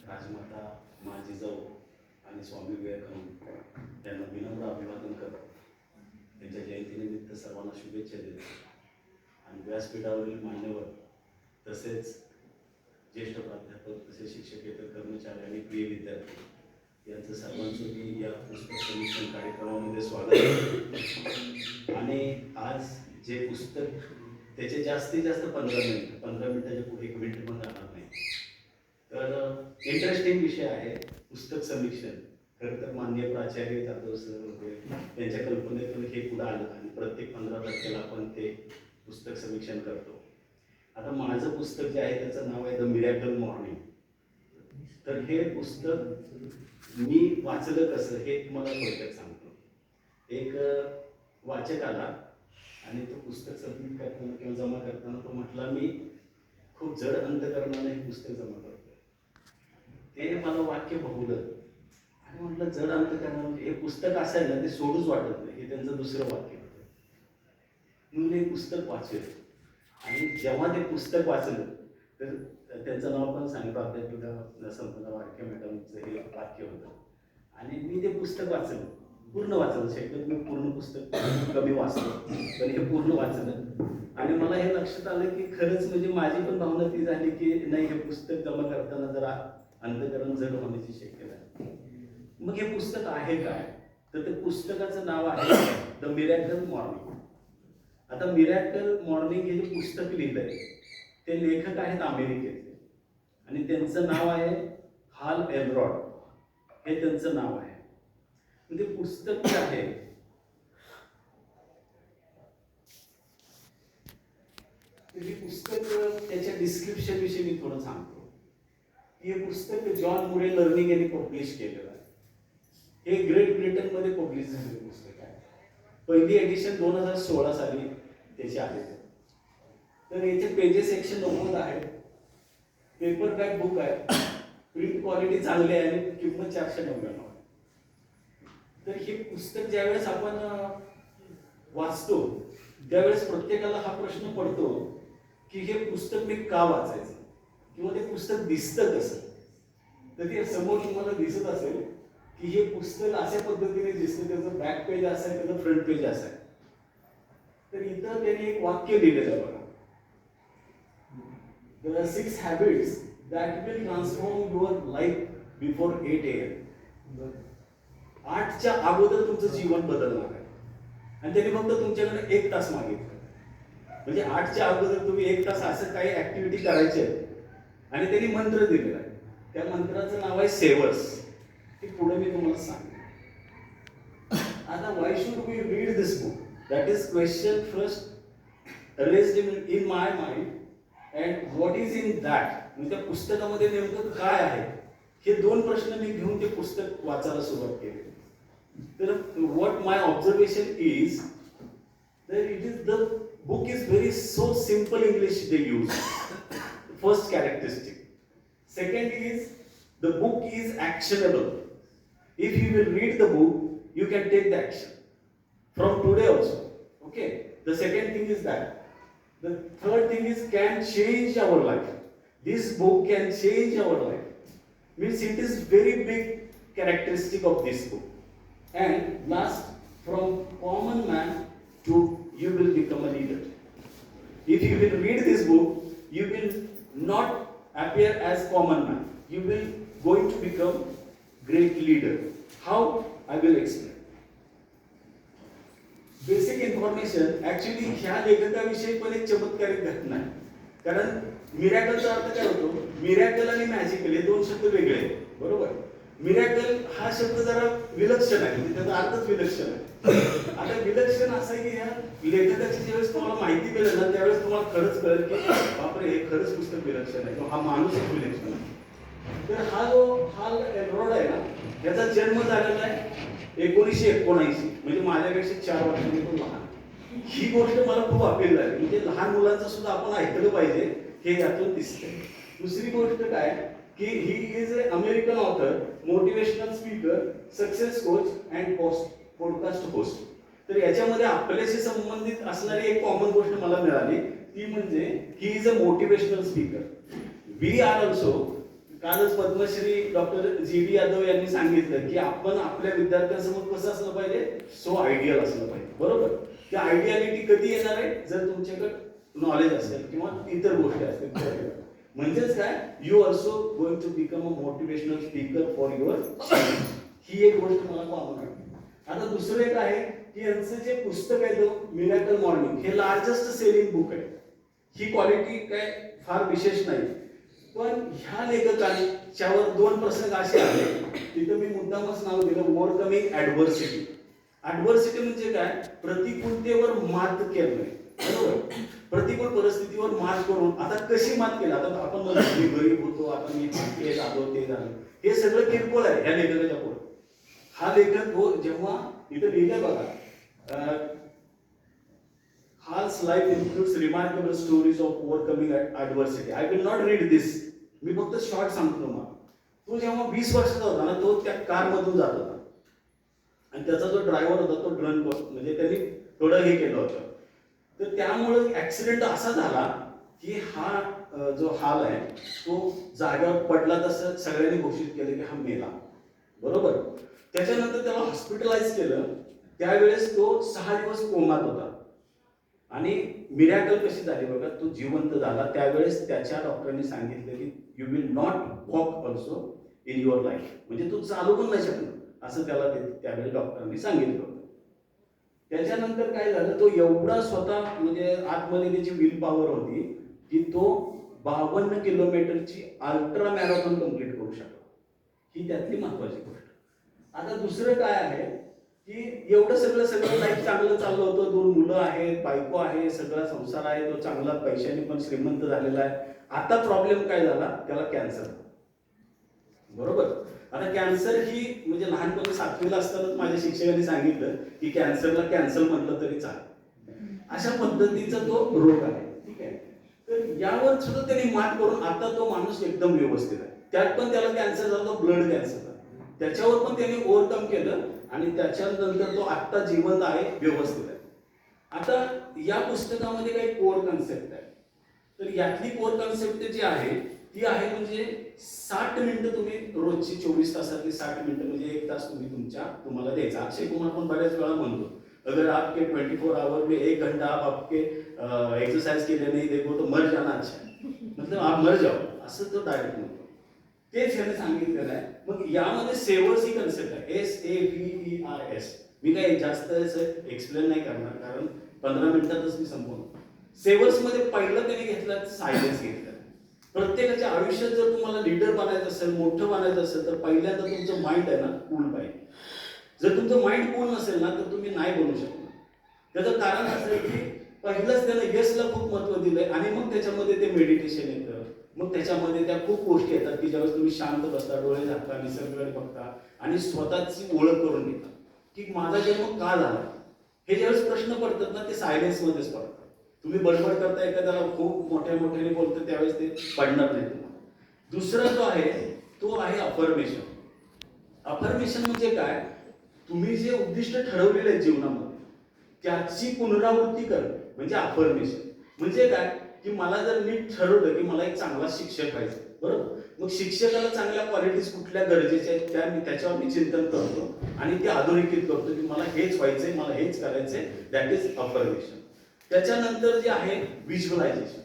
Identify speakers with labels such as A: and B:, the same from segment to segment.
A: राजमाता माझी जाऊ आणि स्वामी विवेकानंद यांना विनम्र अभिवादन करतो. त्यांच्या जयंतीनिमित्त सर्वांना शुभेच्छा देतो. आणि व्यासपीठावरील मान्यवर तसेच ज्येष्ठ प्राध्यापक तसेच शिक्षकेतर कर्मचारी आणि प्रिय विद्यार्थी यांचं सर्वांचं मी या पुस्तक समीक्षण कार्यक्रमामध्ये स्वागत आहे. आणि आज जे पुस्तक त्याचे जास्तीत जास्त 15 मिनिटाच्या पुढे 1 मिनिट पण राहणार नाही. तर इंटरेस्टिंग विषय आहे पुस्तक समीक्षण. खरं तर माननीय प्राचार्य जाधव सर होते, त्यांच्या कल्पनेतून हे पुढे आलं आणि प्रत्येक 15 तारखेला आपण ते पुस्तक समीक्षण करतो. आता माझं पुस्तक जे आहे त्याचं नाव आहे द मिरॅकल मॉर्निंग. तर हे पुस्तक मी वाचलं कसं हे तुम्हाला थोडक्यात सांगतो. एक वाचक आला आणि तो पुस्तक सबमिट करताना किंवा जमा करताना तो म्हटला मी खूप जड अंतकरणाने हे पुस्तक जमा करतोय. ते मला वाक्य बहुलं आणि म्हटलं जड अंतकरण म्हणजे हे पुस्तक असायला ते सोडूच वाटत नाही. हे त्यांचं दुसरं वाक्य होतं. म्हणून हे पुस्तक वाचलं आणि जेव्हा ते पुस्तक वाचलं तर त्यांचं नाव पण सांगितलं आपल्या संपदा वाडके मॅडमचं हे वाक्य होतं. आणि मी ते पुस्तक वाचलं, पूर्ण वाचलं. शक्यतो मी पूर्ण पुस्तक कमी वाचलं पण हे पूर्ण वाचलं आणि मला हे लक्षात आलं की खरंच म्हणजे माझी पण भावना ती झाली की नाही हे पुस्तक जमा करताना जरा अंतकरण जड होण्याची शक्यता आहे. मग हे पुस्तक आहे काय, तर ते पुस्तकाचं नाव आहे द मिरॅकल मॉर्निंग. आता मिरॅकल मॉर्निंग हे जे पुस्तक लिहिलंय ते लेखक आहेत अमेरिकेचे आणि त्यांचं नाव आहे हाल एल्रॉड, हे त्यांचं नाव आहे. ते पुस्तक जे आहे ते पुस्तक त्याच्या डिस्क्रिप्शन विषयी मी थोडं सांगतो. हे पुस्तक जॉन मुरे लर्निंग यांनी पब्लिश केलेलं आहे. हे ग्रेट ब्रिटन मध्ये पब्लिश झालेलं पुस्तक आहे. पहिली एडिशन 2016 साली त्याची आली. तर याचे पेजेस 190 आहेत. पेपर बॅक बुक आहे. प्रिंट क्वालिटी चांगली आहे आणि किंमत 499 आहे. तर हे पुस्तक ज्यावेळेस आपण वाचतो त्यावेळेस प्रत्येकाला हा प्रश्न पडतो की हे पुस्तक मी का वाचायचं किंवा ते पुस्तक दिसतं कसं. तर ते समोर तुम्हाला दिसत असेल की हे पुस्तक अशा पद्धतीने दिसतं. त्याचं बॅक पेज असेल, त्याचं फ्रंट पेज असेल. तर इथं त्यांनी एक वाक्य लिहिलेलं बघा, The 6 habits that will transform your life before 8 AM. 8च्या अगोदर तुमचं जीवन बदलणार आहे. आणि त्यांनी फक्त तुमच्याकडे 1 तास मागितलं. म्हणजे 8च्या अगोदर तुम्ही 1 तास असं काही ऍक्टिव्हिटी करायची आहे. आणि त्यांनी मंत्र दिलेला आहे. त्या मंत्राचं नाव आहे सेवर्स. ते पुढे मी तुम्हाला सांगेन. आता why should we read this book, that is question first raised in my mind and what is in that. म्हणजे त्या पुस्तकामध्ये नेमकं काय आहे हे 2 प्रश्न मी घेऊन ते पुस्तक वाचायला सुरुवात केली. तर what my observation is that it is the book is very so simple English they use. First characteristic. Second is the book is actionable. If you will read the book, you can take the action from today also. Okay. The second thing is that. The third thing is can change our life. This book can change our life. Means it is very big characteristic of this book. And last, from common man to you will become a leader. If you will read this book, you will not appear as common man. You will going to become great leader. How? I will explain. Basic information. Actually, ह्या लेखकाविषयी पण एक चमत्कारिक घटना आहे. कारण मिरॅकलचा अर्थ काय होतो? मिरॅकल आणि मॅजिकल हे 2 शब्द वेगळे आहेत. बरोबर? मिरॅकल हा शब्द जरा विलक्षण आहे, म्हणजे त्याचा अर्थच विलक्षण आहे. आता विलक्षण असं आहे की ह्या लेखकाची ज्यावेळेस तुम्हाला माहिती मिळेल ना त्यावेळेस तुम्हाला खरंच कळेल की बापरे हे खरंच पुस्तक विलक्षण आहे किंवा हा माणूसच विलक्षण आहे. तर हा जो हाल एल्रॉड आहे ना याचा जन्म झालेला आहे 1979. म्हणजे माझ्यापेक्षा 4 वर्षांनी तो लहान. ही गोष्ट मला खूप अपील झाली. म्हणजे लहान मुलांचं सुद्धा आपण ऐकलं पाहिजे हे यातून दिसतंय. दुसरी गोष्ट काय की he is a American author, motivational speaker, success coach and podcast host. तर याच्यामध्ये आपल्याशी संबंधित असणारी एक कॉमन गोष्ट मला मिळाली ती म्हणजे he is a motivational speaker. We are also कालच पद्मश्री डॉक्टर जी.डी. यादव यांनी सांगितलं की आपण आपल्या विद्यार्थ्यांसमोर कसं असलं पाहिजे, सो आयडियल असलं पाहिजे. बरोबर. ती आयडियालिटी कधी येणार आहे, जर तुमच्याकडे नॉलेज असेल किंवा इतर गोष्टी असतील. म्हणजेच काय, you also going to become a motivational speaker for your. ही एक गोष्ट मला कॉमन वाटते. आता दुसरं एक आहे की यांचं जे पुस्तक आहे तो मिरॅकल मॉर्निंग, हे लार्जेस्ट सेलिंग बुक आहे. ही क्वालिटी काय फार विशेष नाही, पण ह्या लेखकांच्यावर 2 प्रसंग असे आले, तिथं मी मुद्दामच नाव दिलं ओव्हरकमिंग ऍडव्हर्सिटी. ऍडव्हर्सिटी म्हणजे काय, प्रतिकूलतेवर मात केलं. बरोबर. प्रतिकूल परिस्थितीवर मात करून आता कशी मात केली. आता आपण म्हणतो मी गरीब होतो, आता मी हे झालो ते झालं, हे सगळं किरकोळ आहे ह्या लेखकाच्या पुढे. हा लेखक हो जेव्हा इथं लिहिलंय बघा, Hall's life includes remarkable stories of overcoming adversity. I will not read this. मी फक्त शॉर्ट सांगतो तुम्हाला. तो जेव्हा 20 वर्षाचा होता ना, तो त्या कार मधून जात होता आणि त्याचा जो ड्रायव्हर होता तो ड्रंक, म्हणजे त्यांनी थोडं हे केलं होतं. तर त्यामुळे ऍक्सिडेंट असा झाला की हा जो हाल आहे तो जागेवर पडला, तसं सगळ्यांनी घोषित केलं की हा मेला. बरोबर. त्याच्यानंतर त्याला हॉस्पिटलाइज केलं. त्यावेळेस तो 6 दिवस कोमात होता आणि मिरॅकल कशी झाली बघा, तो जिवंत झाला. त्यावेळेस त्याच्या डॉक्टरांनी सांगितलं की you will not walk also in your life, म्हणजे तू चालू पण नाही शकणार, असं त्याला त्यावेळेस डॉक्टरांनी सांगितलं होतं. त्याच्यानंतर काय झालं, तो एवढा स्वतः म्हणजे आतमध्ये त्याची विल पॉवर होती की तो 52 किलोमीटरची अल्ट्रा मॅरेथॉन कंप्लीट करू शकला. ही त्यातली महत्वाची गोष्ट. आता दुसरं काय आहे की एवढं सगळं लाईफ चांगलं चाललं होतं, 2 मुलं आहेत, बायको आहे, सगळा संसार आहे, तो चांगला पैशाने पण श्रीमंत झालेला आहे. आता प्रॉब्लेम काय झाला, त्याला कॅन्सर. बरोबर. आता कॅन्सर ही म्हणजे लहानपणी 7वीला असतानाच माझ्या शिक्षकांनी सांगितलं की कॅन्सरला कॅन्सर म्हटलं तरी चालेल, अशा पद्धतीचा तो रोग आहे. ठीक आहे. तर यावर सुद्धा त्यांनी मात करून आता तो माणूस एकदम व्यवस्थित आहे. त्यात पण त्याला कॅन्सर झाला, ब्लड कॅन्सर, त्याच्यावर पण त्यांनी ओव्हरकम केलं आणि त्याच्यानंतर तो आत्ता जिवंत आहे, व्यवस्थित आहे. आता या पुस्तकामध्ये काही कोर कन्सेप्ट आहे. तर यातली कोर कन्सेप्ट जी आहे ती आहे म्हणजे 60 मिनिटं तुम्ही रोजची 24 तासातली 60 मिनिटं म्हणजे 1 तास तुम्हाला द्यायचा. अक्षय कुमार पण बऱ्याच वेळा म्हणतो, अगर आपके 24 आवर में 1 घंटा आप आपके एक्सरसाइज केले नहीं देखो तो मर जाना अच्छा है, मतलब आप मर जाओ, असं तो डायरेक्ट म्हणतो. तेच ह्याने सांगितलेलं आहे. मग यामध्ये सेवर्स ही कन्सेप्ट आहे, SAVERS. मी काही जास्त एक्सप्लेन नाही करणार कारण 15 मिनिटातच मी संपवतो. सेवर्स मध्ये पहिलं त्याने घेतलं सायलेन्स घेतलं. प्रत्येकाच्या आयुष्यात जर तुम्हाला लीडर बनायचं असेल, मोठं बनायचं असेल, तर पहिल्यांदा तुमचं माइंड आहे ना कूल पाहिजे. जर तुमचं माइंड कूल नसेल ना तर तुम्ही नाही बनू शकणार. त्याचं कारण असं आहे की पहिलंच त्यानं यशला खूप महत्व दिलंय आणि मग त्याच्यामध्ये ते मेडिटेशन येतं. मग त्याच्यामध्ये त्या खूप गोष्टी येतात की ज्यावेळेस तुम्ही शांत बसता, डोळे झाकता, निसर्गाकडे बघता आणि स्वतःची ओळख करून घेता की माझा जन्म का झाला. हे ज्यावेळेस प्रश्न पडतात ना ते सायलेन्स मध्येच पडतात. तुम्ही बडबड करता, एखाद्याला खूप मोठ्याने बोलतो त्यावेळेस ते पडणार नाही तुम्हाला. दुसरा जो आहे तो आहे अफर्मेशन. अफर्मेशन म्हणजे काय, तुम्ही जे उद्दिष्ट ठरवलेले आहे जीवनामध्ये त्याची पुनरावृत्ती करणं म्हणजे अफर्मेशन. म्हणजे काय की मला जर मी ठरवलं की मला एक चांगला शिक्षक व्हायचं, बरोबर, मग शिक्षकाला चांगल्या क्वालिटीज कुठल्या गरजेच्या आहेत त्याच्यावर मी चिंतन करतो आणि ते अधोरेखित करतो की मला हेच व्हायचंय, मला हेच करायचंय. That is affirmation. त्याच्यानंतर जे आहे व्हिज्युअलायझेशन.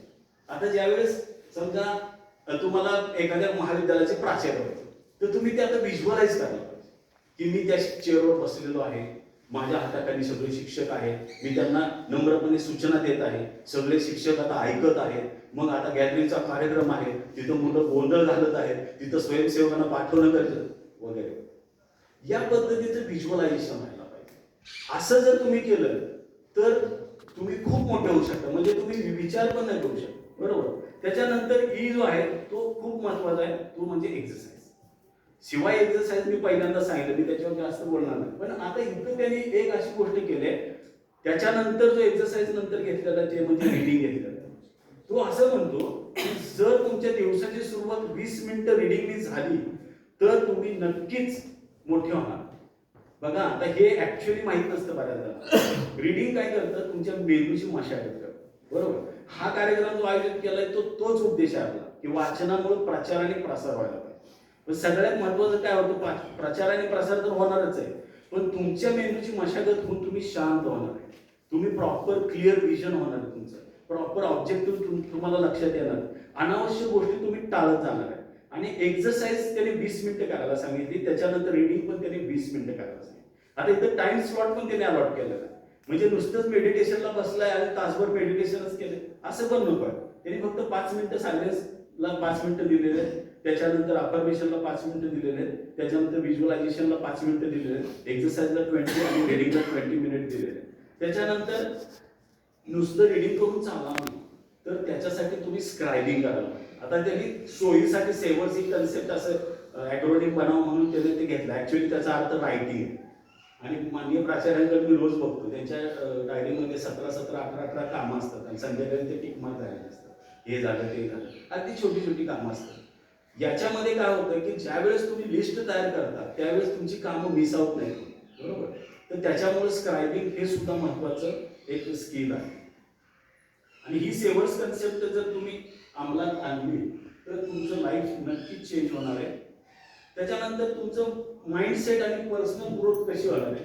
A: आता ज्यावेळेस समजा तुम्हाला एखाद्या महाविद्यालयाचे प्राचार्य व्हायचे तर तुम्ही ते आता व्हिज्युअलाइज करायला पाहिजे की मी त्या चेअरवर बसलेलो आहे, माझ्या हाताखाली सगळे शिक्षक आहेत, मी त्यांना नम्रपणे सूचना देत आहे, सगळे शिक्षक आता ऐकत आहेत. मग आता गॅदरिंगचा कार्यक्रम आहे, तिथं मुलं गोंधळ घालत आहेत, तिथं स्वयंसेवकांना पाठवणं गरजेचं वगैरे. या पद्धतीचं व्हिज्युअलायझेशन व्हायला पाहिजे. असं जर तुम्ही केलं तर तुम्ही खूप मोठे होऊ शकता, म्हणजे तुम्ही विचार पण नाही करू शकता. बरोबर. त्याच्यानंतर ई जो आहे तो खूप महत्वाचा आहे, तो म्हणजे एक्सरसाइज. शिवाय एक्सरसाइज मी पहिल्यांदा सांगितलं, मी त्याच्यावर जास्त बोलणार नाही. पण आता इथं त्यांनी एक अशी गोष्ट केली आहे, त्याच्यानंतर जो एक्सरसाइज नंतर घेतलेला ते म्हणजे रिडिंग घेतलेलं. तो असं म्हणतो की जर तुमच्या दिवसाची सुरुवात 20 मिनिटं रिडिंगनी झाली तर तुम्ही नक्कीच मोठे होणार. बघा आता हे ऍक्च्युअली माहित नसतं बऱ्याचदा. रिडिंग काय करतं, तुमच्या मेंदूची मशागत करतं. बरोबर. हा कार्यक्रम जो आयोजित केलाय तोच उद्देश आहे आपला की वाचनामुळे प्रचार आणि प्रसार व्हायला पाहिजे. पण सगळ्यात महत्वाचं काय होतं, प्रचार आणि प्रसार तर होणारच आहे, पण तुमच्या मेंदूची मशागत होऊन तुम्ही शांत होणार आहे, तुम्ही प्रॉपर क्लिअर विजन होणार आहे, तुमचं प्रॉपर ऑब्जेक्टिव्ह तुम्हाला लक्षात येणार, अनावश्यक गोष्टी तुम्ही टाळत जाणार आहे. आणि एक्सरसाइज त्याने 20 मिनिटं करायला सांगितली, त्याच्यानंतर रिडिंग पण त्याने 20 मिनिटं करायला सांगितली. आता इथं टाइम स्लॉट पण त्याने अलॉट केलेला आहे, म्हणजे नुसतंच मेडिटेशनला बसलाय आणि तासभर मेडिटेशनच केले असं पण नको आहे. त्याने फक्त 5 मिनिटं सायलेन्सला 5 मिनिटं दिलेले आहेत, त्याच्यानंतर अफर्मेशनला 5 मिनिटं दिलेले आहेत, त्याच्यानंतर व्हिज्युअलायझेशनला 5 मिनिटं दिलेले आहेत, एक्सरसाइजला 20 आणि रिडिंगला 20 मिनिट दिलेले आहेत. त्याच्यानंतर नुसतं रिडिंग करून चालणार नाही, तर त्याच्यासाठी तुम्ही स्क्रायबिंग करायला. आता त्यांनी सोयीसाठी सेवर्स ही कन्सेप्ट असं ॲक्रोनिम बनावं म्हणून त्याने ते घेतलं. ऍक्च्युअली त्याचा अर्थ रायटिंग आहे. आणि माननीय प्राचार्यांकडे मी रोज बघतो त्यांच्या डायरीमध्ये 17-17, 18-18 कामं असतात आणि संध्याकाळी ते टिक मार्क झालेले असतात, हे झालं ते झालं, अगदी छोटी छोटी कामं असतात. याच्यामध्ये काय होतं की ज्यावेळेस तुम्ही लिस्ट तयार करता त्यावेळेस तुमची कामं मिस आउट नाही, बरोबर. तर त्याच्यामुळे स्क्रायबिंग हे सुद्धा महत्वाचं एक स्किल आहे. आणि ही सेवर्स कन्सेप्ट जर तुम्ही अंमलात आणली तर तुमचं लाईफ नक्कीच चेंज होणार आहे. त्याच्यानंतर तुमचं माइंडसेट आणि पर्सनल ग्रोथ कशी होणार आहे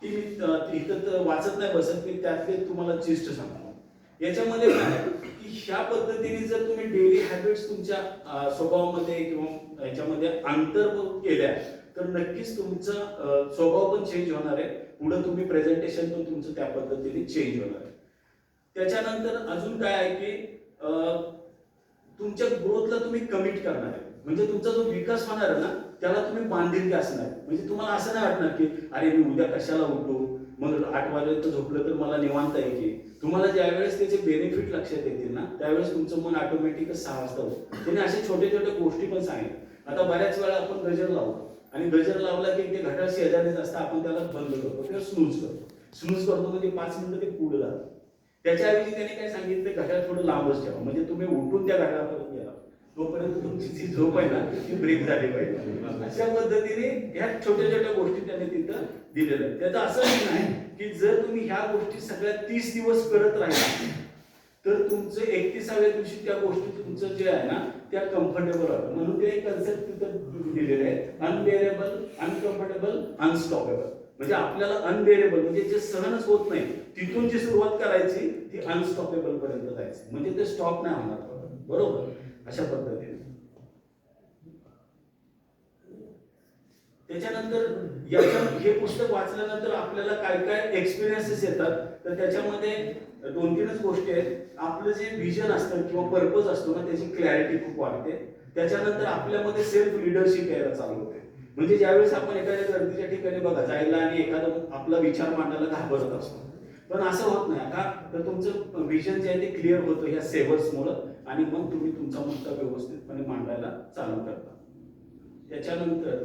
A: ती मी इथं वाचत नाही बसत, मी त्यातले तुम्हाला जिस्ट सांगतो. याच्यामध्ये काय की ह्या पद्धतीने जर तुम्ही डेली हॅबिट्स तुमच्या स्वभावामध्ये किंवा याच्यामध्ये अंतर्भूत केल्या तर नक्कीच तुमचा स्वभाव पण चेंज होणार आहे. पुढे तुम्ही प्रेझेंटेशन पण तुमचं त्या पद्धतीने चेंज होणार आहे. त्याच्यानंतर अजून काय आहे की तुमच्या ग्रोथला तुम्ही कमिट करणार आहे, म्हणजे तुमचा जो विकास होणार आहे ना त्याला तुम्ही बांधिलकी असणार. म्हणजे तुम्हाला असं नाही वाटणार की अरे मी उद्या कशाला उठू, मग 8 वाजेपर्यंत झोपलं तर मला निवांत आहे की. तुम्हाला ज्यावेळेस त्याचे बेनिफिट लक्षात येतील ना त्यावेळेस तुमचं मन ऑटोमॅटिकच 6 वाजता होतं. त्याने अशा छोट्या छोट्या गोष्टी पण सांगितल्या. आता बऱ्याच वेळा आपण गजर लावतो आणि गजर लावला की ते घड्याळ शेजारीच असतं, आपण त्याला बंद करतो किंवा स्नूज करतो. स्नूज करतो म्हणजे 5 मिनिटं ते पुढे जातं. त्याच्याऐवजी त्याने काय सांगितलं, घड्याळ थोडं लांबच ठेवा, म्हणजे तुम्ही उठून त्या घड्याळापर्यंत गेला तोपर्यंत तुमची जी झोप आहे ना ती ब्रेक झाली पाहिजे. अशा पद्धतीने ह्या छोट्या छोट्या गोष्टी त्याने तिथं दिलेल्या आहेत. त्याचं असं नाही की जर तुम्ही ह्या गोष्टी सगळ्या 30 दिवस करत राहिला तर तुमचं 31व्या दिवशी त्या गोष्टी तुमचं जे आहे ना त्या कम्फर्टेबल होतं. म्हणून ते कन्सेप्ट तिथं दिलेले आहे, अनबेरेबल, अनकम्फर्टेबल, अनस्टॉपेबल. म्हणजे आपल्याला अनबेरेबल म्हणजे जे सहनच होत नाही तिथून जी सुरुवात करायची ती अनस्टॉपेबल पर्यंत जायची, म्हणजे ते स्टॉप नाही होणार, बरोबर. अशा पद्धतीने त्याच्यानंतर हे पुस्तक वाचल्यानंतर आपल्याला काय काय एक्सपिरियन्सेस येतात तर त्याच्यामध्ये 2-3च गोष्टी आहेत. आपलं जे विजन असतं किंवा पर्पज असतो ना त्याची क्लॅरिटी खूप वाढते. त्याच्यानंतर आपल्यामध्ये सेल्फ लिडरशिप यायला चालू होते. म्हणजे ज्यावेळेस आपण एखाद्या गर्दीच्या ठिकाणी बघा जायला आणि एखादा आपला विचार मांडायला घाबरत असतो, पण असं होत नाही का, तर तुमचं विजन जे आहे ते क्लिअर होतं ह्या सेवर्समुळं आणि मग तुम्ही तुमचा मुद्दा व्यवस्थितपणे मांडायला चालू करता. त्याच्यानंतर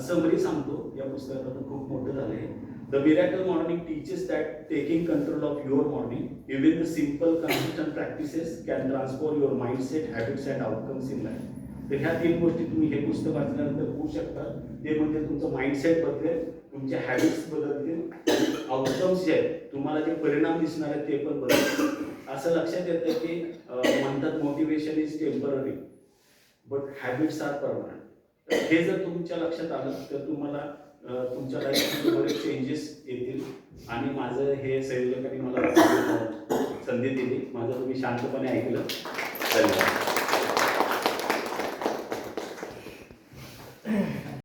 A: समरी सांगतो, या पुस्तकात खूप मोठं झालंय. The miracle morning teaches that taking control of your morning even the simple consistent practices can transform your mindset, habits and outcomes in life. तर ह्या 3 गोष्टी तुम्ही हे पुस्तक वाचल्यानंतर होऊ शकतात. ते म्हणजे तुमचं माइंडसेट बदलेल, तुमचे हॅबिट्स बदलतील, आउटकम्स जे आहेत तुम्हाला जे परिणाम दिसणार आहेत ते पण बदलतील. असं लक्षात येतं की म्हणतात motivation is temporary but habits are permanent. हे जर तुमच्या लक्षात आलं तर तुम्हाला तुमच्या लाईफमध्ये बरेच चेंजेस येतील. आणि माझं हे संयोजकांनी मला संधी दिली, माझं तुम्ही शांतपणे ऐकलं. धन्यवाद.